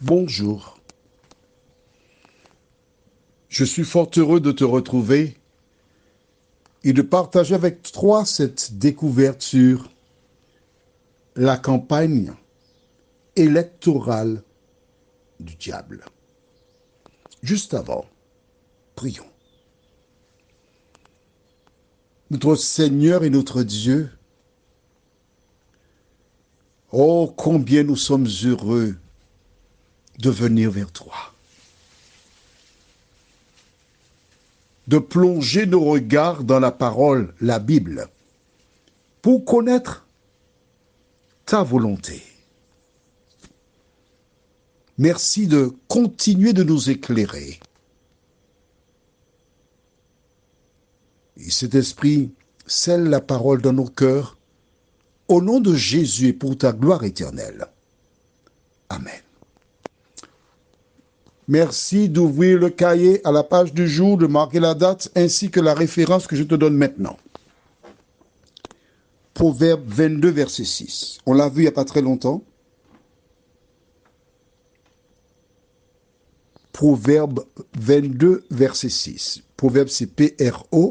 Bonjour. Je suis fort heureux de te retrouver et de partager avec toi cette découverte sur la campagne électorale du diable. Juste avant, prions. Notre Seigneur et notre Dieu, oh combien nous sommes heureux de venir vers toi, de plonger nos regards dans la parole, la Bible, pour connaître ta volonté. Merci de continuer de nous éclairer. Et cet esprit scelle la parole dans nos cœurs, au nom de Jésus et pour ta gloire éternelle. Amen. Merci d'ouvrir le cahier à la page du jour, de marquer la date ainsi que la référence que je te donne maintenant. Proverbe 22, verset 6. On l'a vu il n'y a pas très longtemps. Proverbe 22, verset 6. Proverbe, c'est P-R-O-V-E-R-B-E-S.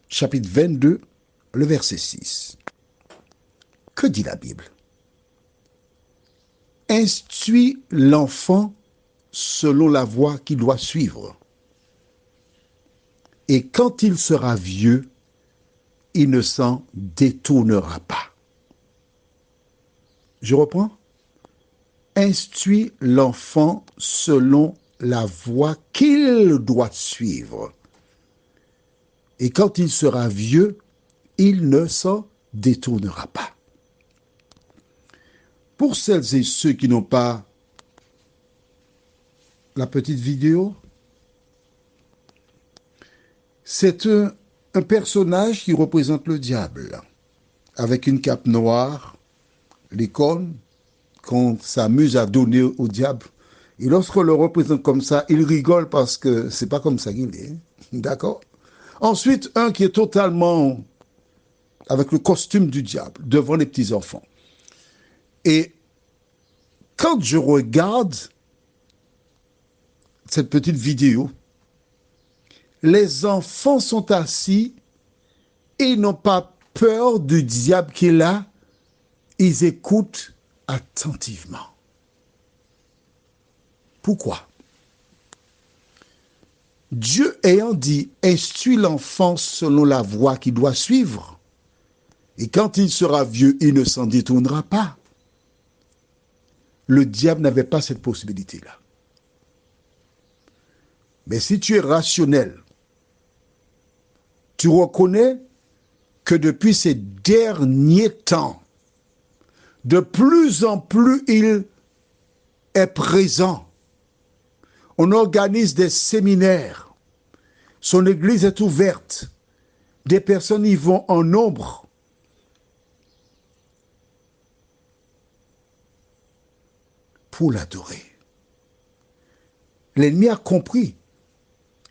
Chapitre 22, le verset 6. Que dit la Bible? Instruis l'enfant selon la voie qu'il doit suivre. Et quand il sera vieux, il ne s'en détournera pas. Je reprends. Instruis l'enfant selon la voie qu'il doit suivre. Et quand il sera vieux, il ne s'en détournera pas. Pour celles et ceux qui n'ont pas la petite vidéo, c'est un personnage qui représente le diable, avec une cape noire, l'icône qu'on s'amuse à donner au diable. Et lorsqu'on le représente comme ça, il rigole parce que c'est pas comme ça qu'il est. D'accord? Ensuite, un qui est totalement avec le costume du diable devant les petits-enfants. Et quand je regarde cette petite vidéo, les enfants sont assis et ils n'ont pas peur du diable qui est là. Ils écoutent attentivement. Pourquoi? Dieu ayant dit, instruis l'enfant selon la voie qu'il doit suivre. Et quand il sera vieux, il ne s'en détournera pas. Le diable n'avait pas cette possibilité-là. Mais si tu es rationnel, tu reconnais que depuis ces derniers temps, de plus en plus il est présent. On organise des séminaires. Son église est ouverte. Des personnes y vont en nombre. Pour l'adorer. L'ennemi a compris.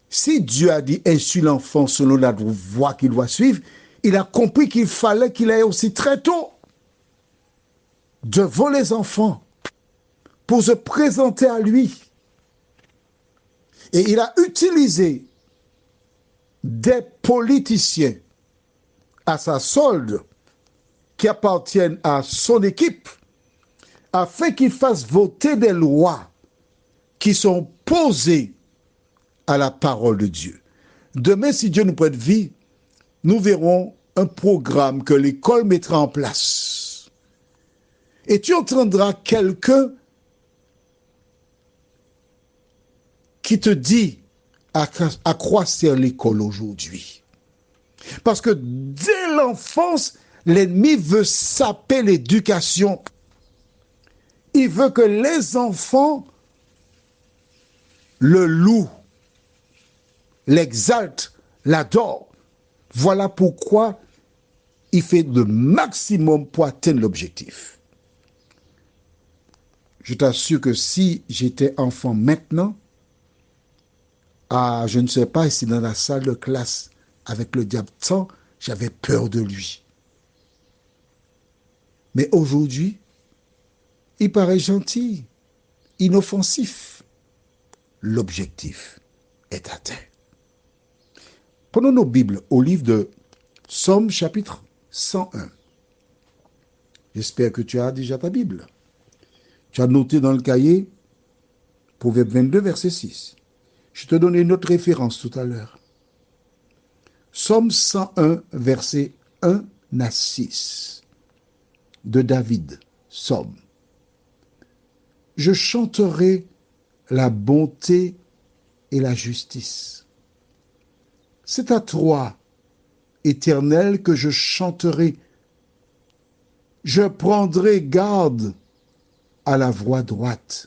Si Dieu a dit instruis l'enfant selon la voie qu'il doit suivre, il a compris qu'il fallait qu'il aille aussi très tôt devant les enfants pour se présenter à lui. Et il a utilisé des politiciens à sa solde qui appartiennent à son équipe afin qu'ils fassent voter des lois qui sont posées à la parole de Dieu. Demain, si Dieu nous prête vie, nous verrons un programme que l'école mettra en place. Et tu entendras quelqu'un qui te dit à quoi sert l'école aujourd'hui. Parce que dès l'enfance, l'ennemi veut saper l'éducation. Il veut que les enfants le louent, l'exaltent, l'adorent. Voilà pourquoi il fait le maximum pour atteindre l'objectif. Je t'assure que si j'étais enfant maintenant, je ne sais pas si dans la salle de classe avec le diable, tant j'avais peur de lui. Mais aujourd'hui, il paraît gentil, inoffensif. L'objectif est atteint. Prenons nos Bibles au livre de Somme chapitre 101. J'espère que tu as déjà ta Bible. Tu as noté dans le cahier Proverbe 22, verset 6. Je te donnais une autre référence tout à l'heure. Somme 101, verset 1 à 6. De David, Somme. Je chanterai la bonté et la justice. C'est à toi, Éternel, que je chanterai. Je prendrai garde à la voie droite.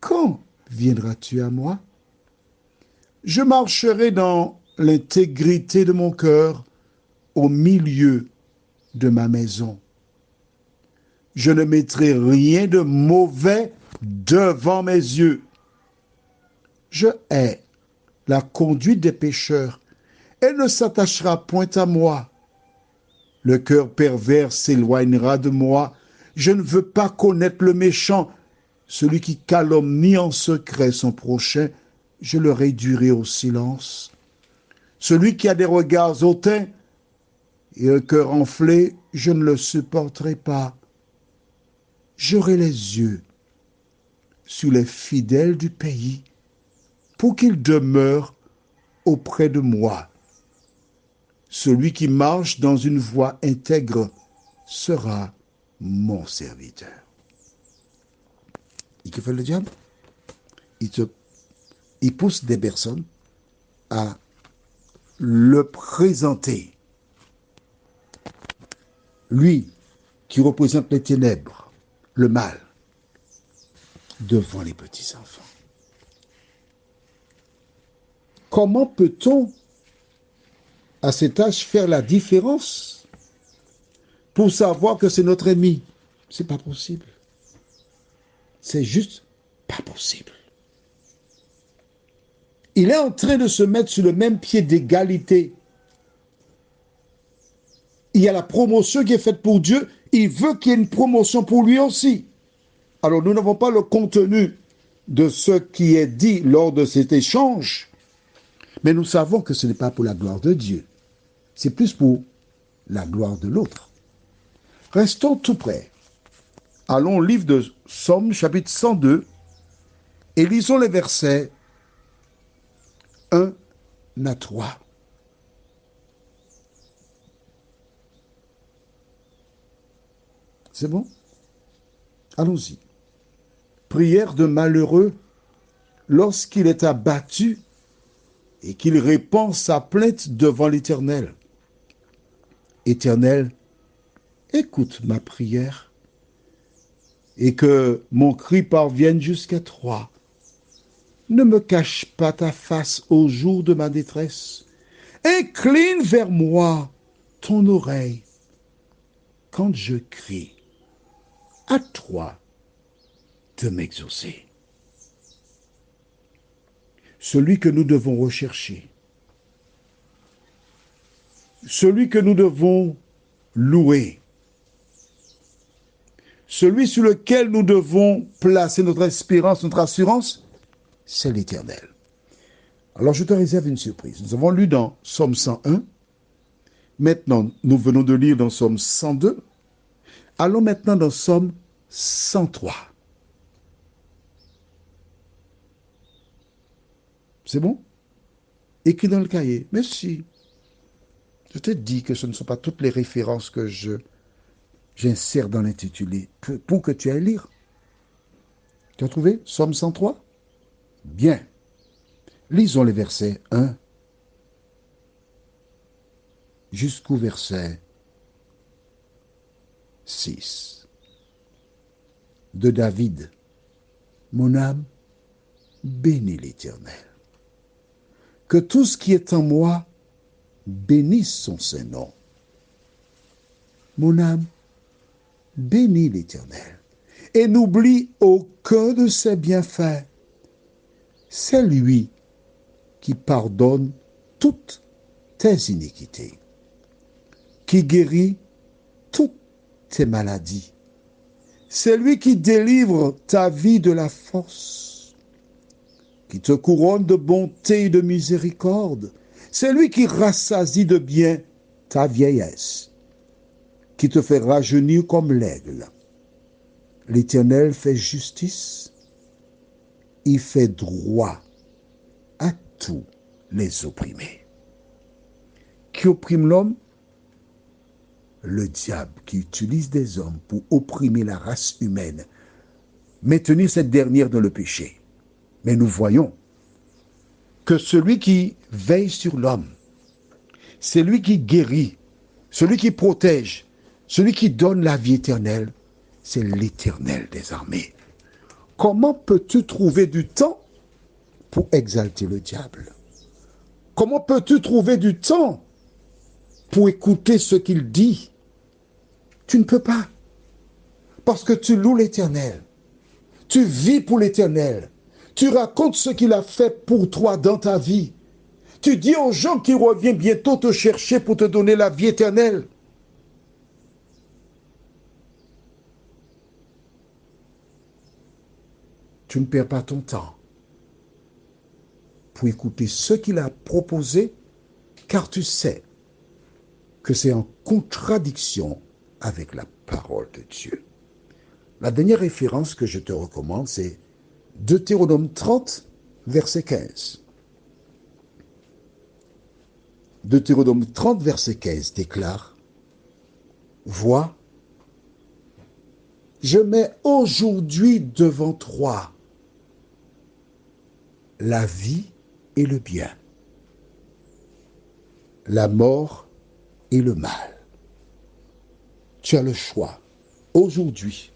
Quand viendras-tu à moi? Je marcherai dans l'intégrité de mon cœur au milieu de ma maison. Je ne mettrai rien de mauvais devant mes yeux. Je hais la conduite des pécheurs. Elle ne s'attachera point à moi. Le cœur pervers s'éloignera de moi. Je ne veux pas connaître le méchant. Celui qui calomnie en secret son prochain, je le réduirai au silence. Celui qui a des regards hautains et un cœur enflé, je ne le supporterai pas. J'aurai les yeux sur les fidèles du pays pour qu'ils demeurent auprès de moi. Celui qui marche dans une voie intègre sera mon serviteur. Et que fait le diable? Il pousse des personnes à le présenter. Lui qui représente les ténèbres, le mal, devant les petits-enfants. Comment peut-on, à cet âge, faire la différence pour savoir que c'est notre ennemi? C'est pas possible. C'est juste pas possible. Il est en train de se mettre sur le même pied d'égalité. Il y a la promotion qui est faite pour Dieu. Il veut qu'il y ait une promotion pour lui aussi. Alors nous n'avons pas le contenu de ce qui est dit lors de cet échange, mais nous savons que ce n'est pas pour la gloire de Dieu. C'est plus pour la gloire de l'autre. Restons tout près. Allons au livre de Somme, chapitre 102, et lisons les versets 1 à 3. C'est bon? Allons-y. Prière de malheureux lorsqu'il est abattu et qu'il répand sa plainte devant l'Éternel. Éternel, écoute ma prière et que mon cri parvienne jusqu'à toi. Ne me cache pas ta face au jour de ma détresse. Incline vers moi ton oreille quand je crie. À toi de m'exaucer. Celui que nous devons rechercher, celui que nous devons louer, celui sur lequel nous devons placer notre espérance, notre assurance, c'est l'Éternel. Alors je te réserve une surprise. Nous avons lu dans Somme 101. Maintenant, nous venons de lire dans Somme 102. Allons maintenant dans Somme 103. C'est bon? Écrit dans le cahier. Mais si. Je te dis que ce ne sont pas toutes les références que j'insère dans l'intitulé pour que tu ailles lire. Tu as trouvé Somme 103? Bien. Lisons les versets 1 jusqu'au verset 6. De David. Mon âme bénit l'Éternel. Que tout ce qui est en moi bénisse son Saint-Nom. Mon âme bénit l'Éternel et n'oublie aucun de ses bienfaits. C'est lui qui pardonne toutes tes iniquités, qui guérit toutes tes maladies. C'est lui qui délivre ta vie de la force, qui te couronne de bonté et de miséricorde. C'est lui qui rassasie de bien ta vieillesse, qui te fait rajeunir comme l'aigle. L'Éternel fait justice, il fait droit à tous les opprimés. Qui opprime l'homme? Le diable qui utilise des hommes pour opprimer la race humaine, maintenir cette dernière dans le péché. Mais nous voyons que celui qui veille sur l'homme, celui qui guérit, celui qui protège, celui qui donne la vie éternelle, c'est l'Éternel des armées. Comment peux-tu trouver du temps pour exalter le diable? Comment peux-tu trouver du temps pour écouter ce qu'il dit? Tu ne peux pas. Parce que tu loues l'Éternel. Tu vis pour l'Éternel. Tu racontes ce qu'il a fait pour toi dans ta vie. Tu dis aux gens qu'il revient bientôt te chercher pour te donner la vie éternelle. Tu ne perds pas ton temps pour écouter ce qu'il a proposé, car tu sais que c'est en contradiction avec la parole de Dieu. La dernière référence que je te recommande, c'est Deutéronome 30, verset 15. Deutéronome 30, verset 15 déclare: Vois, je mets aujourd'hui devant toi la vie et le bien, la mort et le mal. Tu as le choix aujourd'hui.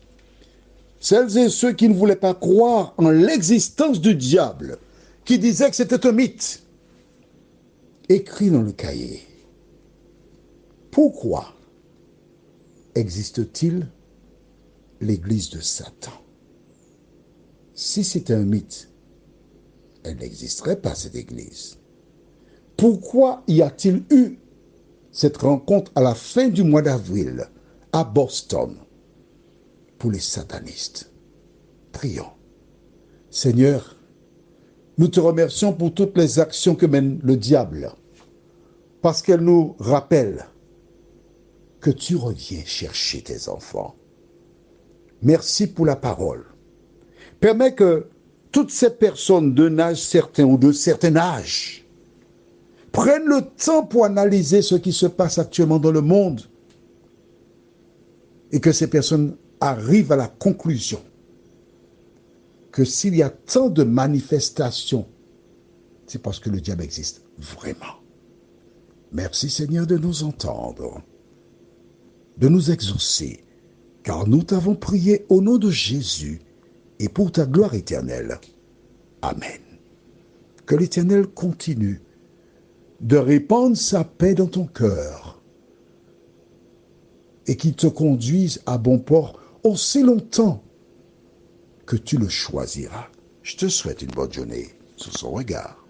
Celles et ceux qui ne voulaient pas croire en l'existence du diable, qui disaient que c'était un mythe, écris dans le cahier: pourquoi existe-t-il l'église de Satan? Si c'était un mythe, elle n'existerait pas, cette église. Pourquoi y a-t-il eu cette rencontre à la fin du mois d'avril à Boston pour les satanistes? Prions. Seigneur, nous te remercions pour toutes les actions que mène le diable, parce qu'elles nous rappellent que tu reviens chercher tes enfants. Merci pour la parole. Permets que toutes ces personnes d'un âge certain ou de certain âge prennent le temps pour analyser ce qui se passe actuellement dans le monde et que ces personnes arrivent à la conclusion que s'il y a tant de manifestations, c'est parce que le diable existe vraiment. Merci Seigneur de nous entendre, de nous exaucer, car nous t'avons prié au nom de Jésus et pour ta gloire éternelle. Amen. Que l'Éternel continue de répandre sa paix dans ton cœur et qu'il te conduise à bon port aussi longtemps que tu le choisiras. Je te souhaite une bonne journée sous son regard.